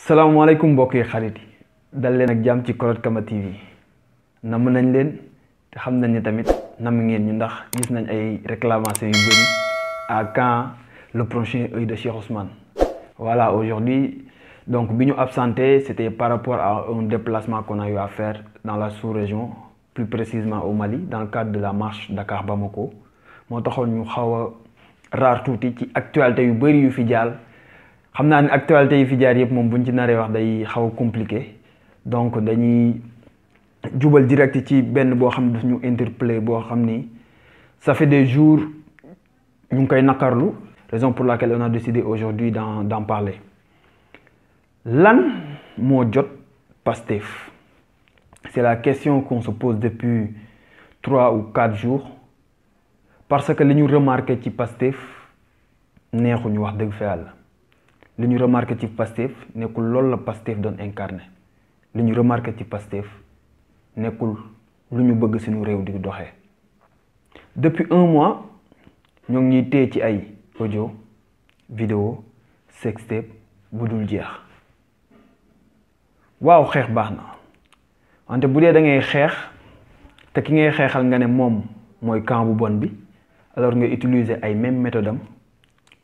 salaamaaleykum mbokk yi xarit yi dal leen ak jàmm ci Koroth Kama TV namm nañ leen te xam nañ ni tamit namm ngeen ñu ndax gis nañ ay réclamations yu bëri à quand le prochain œil de Cheikh Ousmane. Voilà, aujourd'hui donc bi ñu absenté c'était par rapport à un déplacement qu'on a eu à faire dans la sous-région, plus précisément au Mali, dans le cadre de la marche Dakar-Bamako. moo taxoon ñu xaw a raar tuuti ci actualité yu bëri yu fi jàll. xam naa ne actualité yi fi jaar yëpp moom buñ ci naree wax day xaw a compliqué donc dañuy jubal direct ci benn boo xam ne daf ñu interpellé boo xam ni ça fait des jours ñu ngi koy naqarlu, raison pour laquelle on a décidé aujourd'hui d'en parler. Lan moo jot Pastef? C'est la question qu'on se pose depuis 3 ou 4 jours parce que li ñu remarqué ci Pastef neexuñu wax dëgg fa yàlla. li ñu remarqué ci Pastef nekkul loolu la Pastef doon incarné li ñu remarqué ci Pastef nekkul lu ñu bëgg suñu réew di doxee. Depuis 1 mois ñoo ngi ñuy téye ci ay audio vidéo sextape bu dul jeex. waaw xeex baax na wante bu dee da ngay xeex te ki ngay xeexal nga ne moom mooy camp bu bon bi alors nga utiliser ay même méthode am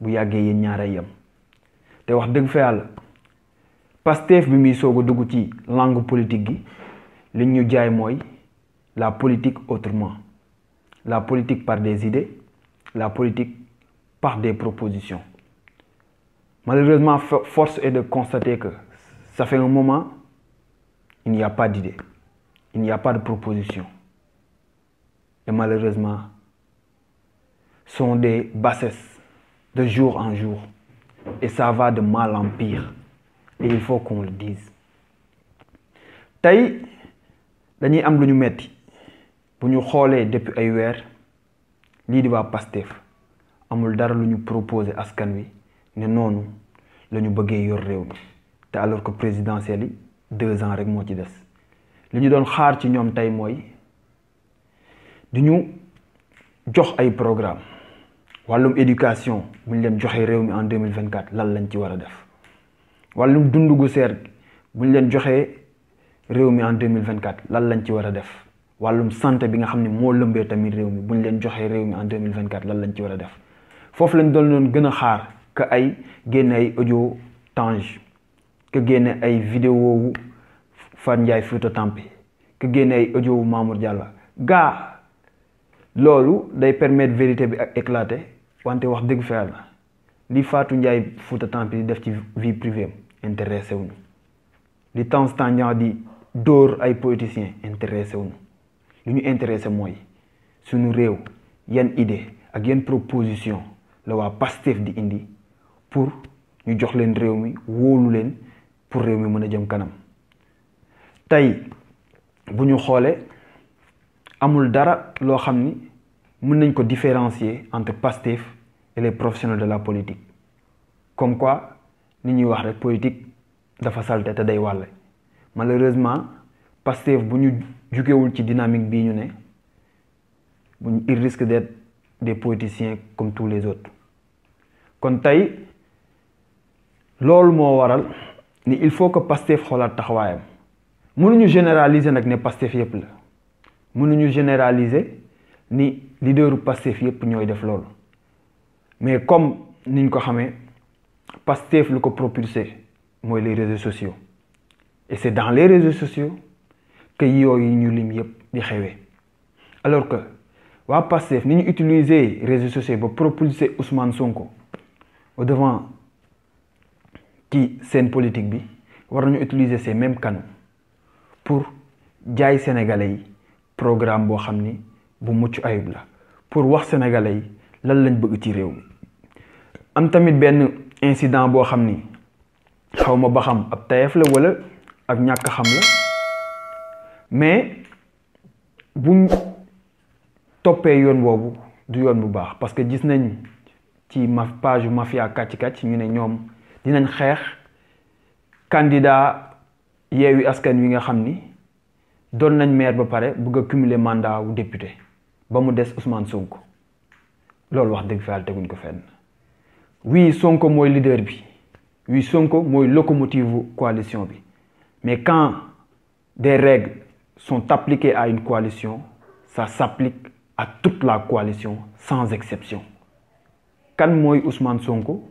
bu yàggee yéen ñaaree yem. te wax dëgg fa yàlla Pastef bi muy soog a dugg ci langue politique gi li ñu jaay mooy la politique autrement, la politique par des idées, la politique par des propositions. Malheureusement, force est de constater que ça fait un moment, il n'y a pas d'idées, il n'y a pas de propositions. Et malheureusement, ce sont des bassesses de jour en jour. Et ça va de mal en pire. Et il faut qu'on le dise. Tey dañuy am lu ñu metti bu ñu xoolee depuis ay weer lii di waa Pastef amul dara lu ñu proposé askan wi ne noonu la ñu bëggee yor réew mi te alors que présidentielle yi 2 ans rek moo ci des. li ñu doon xaar ci ñoom tey mooy di ñu jox ay programme wàllum éducation bu ñu leen joxee réew mi en 2024 lan lañ ci war a def wàllum dundu gu seer bu ñu leen joxee réew mi en 2024 lan lañ ci war a def wàllum santé bi nga xam ne moo lëmbee tamit réew mi bu ñu leen joxee réew mi en 2024 lan lañ ci war a def foofu lañ doon gën a xaar que ay génne ay audio Tange que génne ay vidéo wu Fat Ndiaye Fouta Tampi que génne ay audio wu Mamour Diallo gaa loolu day permettre vérité bi ak éclater wante wax dëgg fa yàlla li Fatou Ndiaye Fouta Tampi di def ci vie privée intéressé wuñu li Tange Tandian di dóor ay politiciens intéressé wuñu li ñu intéressé mooy suñu réew yan idée ak yan proposition la waa Pastef di indi pour ñu jox leen réew mi wóolu leen pour réew mi mën a jëm kanam. Tey bu ñu xoolee amul dara loo xam ni mën nañ ko différencier entre Pastef et les professionnels de la politique comme quoi ni ñuy wax rek politique dafa salte te day wàlle. Malheureusement Pastef bu ñu jugewul ci dynamique bii ñu ne il risque d'être des politiciens comme tous les autres. kon tey loolu moo waral ni il faut que Pastef xoolaat taxawaayam. mënuñu généraliser nag ne Pastef yëpp la mënuñu généraliser ni leaderu Pastef yëpp ñooy def loolu mais comme niñ ko xamee Pastef lu ko propulsé mooy les réseaux sociaux et c'est dans les réseaux sociaux que yooyu ñu lim yëpp di xewee alors que waa Pastef ni ñu utiliser réseaux sociaux ba propulser Ousmane Sonko au devant ci seen politique bi war nañu utiliser ces mêmes canaux pour jaay sénégalais yi programme boo xam ni bu mucc ayib la pour wax sénégalais yi lan lañ bëgg ci réew mi. am tamit benn incident boo xam ni xaw ma ba xam ab tayef la wala ak ñàkk xam la mais buñ toppee yoon boobu du yoon bu baax parce que gis nañ ci page mafia kàcc-kàcc ñu ne ñoom dinañ xeex candidat Yewwi Askan Wi nga xam ni doon nañ maire ba pare bëgg a cumuler mandat wu député ba mu des Ousmane Sonko loolu wax dëgg fa yàlla teguñ ko fenn. oui Sonko mooy leader bi oui Sonko mooy locomotive coalition bi mais quand des règles sont appliquées à une coalition ça s'applique à toute la coalition sans exception kan mooy Ousmane Sonko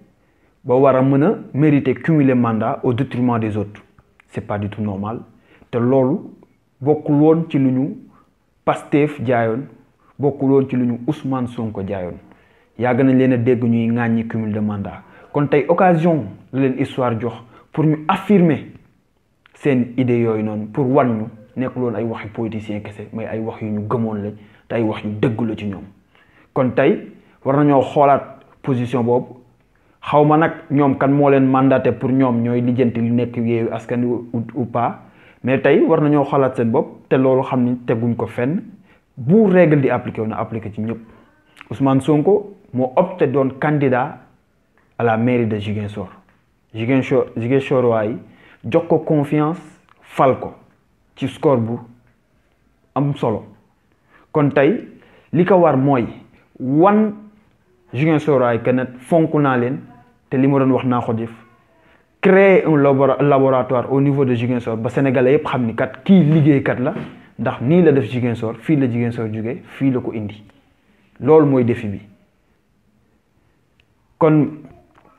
ba war a mën a mériter cumuler mandat au détriment des autres c'est pas du tout normal te loolu bokkul woon ci lu ñu Pastef jaayoon bokkul woon ci lu ñu Ousmane Sonko jaayoon yàgg nañ leen a dégg ñuy ŋàññi cumul de mandat kon tey occasion la leen histoire jox pour ñu affirmer seen idée yooyu noonu pour wan ñu nekkul woon ay waxi politiciens kese mais ay wax yu ñu gëmoon lañ te ay wax yu dëgg la ci ñoom kon tey war nañoo xoolaat position boobu xaw ma nag ñoom kan moo leen mandaté pour ñoom ñooy lijjanti lu nekk Yewwi Askan Wi ou pas mais tey war nañoo xoolaat seen bopp te loolu xam ni teguñ ko fenn bu règle di appliqué wu na appliqué ci ñëpp Ousmane Sonko moo opté doon candidat à la mairie de Ziguinchor Ziguinchor waay jox ko confiance fal ko ci score bu am solo kon tey li ko war mooy wan Ziguinchor waay que ne fonk naa leen te li ma doon wax naa ko def créer un laboratoire au niveau de Ziguinchor ba sénégalais yépp xam ni kat kii liggéeykat la ndax nii la def Ziguinchor fii la Ziguinchor jóge fii la ko indi loolu mooy défi bi kon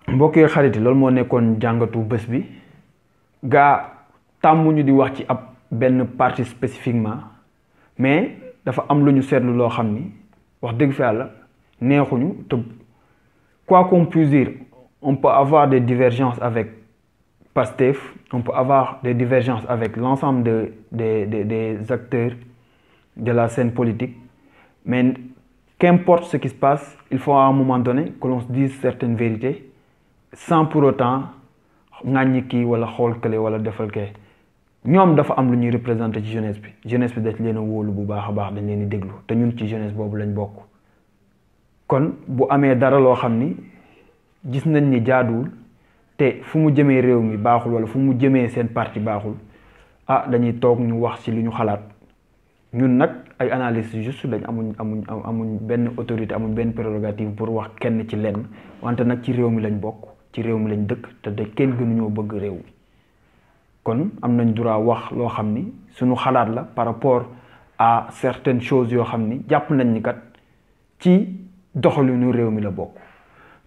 mbokk yi xarit yi loolu moo nekkoon jàngatu bés bi gaa tàmmuñu di wax ci ab benn partie spécifiquement mais dafa am lu ñu seetlu loo xam ni wax dëgg fa yàlla neexuñu te quoi qu'on puisse dire on peut avoir des divergences avec Pastef on peut avoir des divergences avec l'ensemble des acteurs de la scène politique mais qu'importe ce qui se passe il faut à un moment donné que l'on se dise certaines vérités sans pour autant ŋàññi kii wala xool kële wala defal kee ñoom dafa am lu ñuy représenter ci jeunesse bi dañ leen a wóolu bu baax a baax dañ leen di déglu te ñun ci jeunesse boobu lañ bokk kon bu amee dara loo xam ni gis nañ ni jaaduwul te fu mu jëmee réew mi baaxul wala fu mu jëmee seen parti baaxul ah dañuy toog ñu wax ci li ñu xalaat ñun nag ay analyse juste lañ amuñ benn autorité amuñ benn prérogative pour wax kenn ci lenn wante nag ci réew mi lañ bokk ci réew mi lañ dëkk te de kenn gënuñoo bëgg réew mi kon am nañ droit wax loo xam ni suñu xalaat la par rapport à certaines choses yoo xam ni jàpp nañ ni kat ci doxalinu réew mi la bokk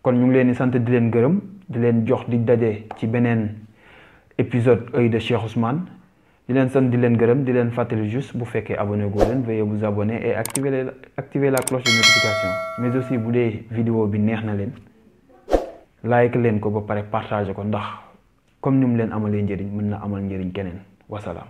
kon ñu ngi leen di sant di leen gërëm di leen jox di daje ci beneen épisode Œil de Cheikh Ousmane di leen sant di leen gërëm di leen fàttali juste bu fekkee abonné goo leen veuillez vous abonner et activer la cloche de notification mais aussi bu dee vidéo bi neex na leen like leen ko ba pare partager ko ndax comme ni mu leen amalee njëriñ mën na amal njëriñ keneen wasalaam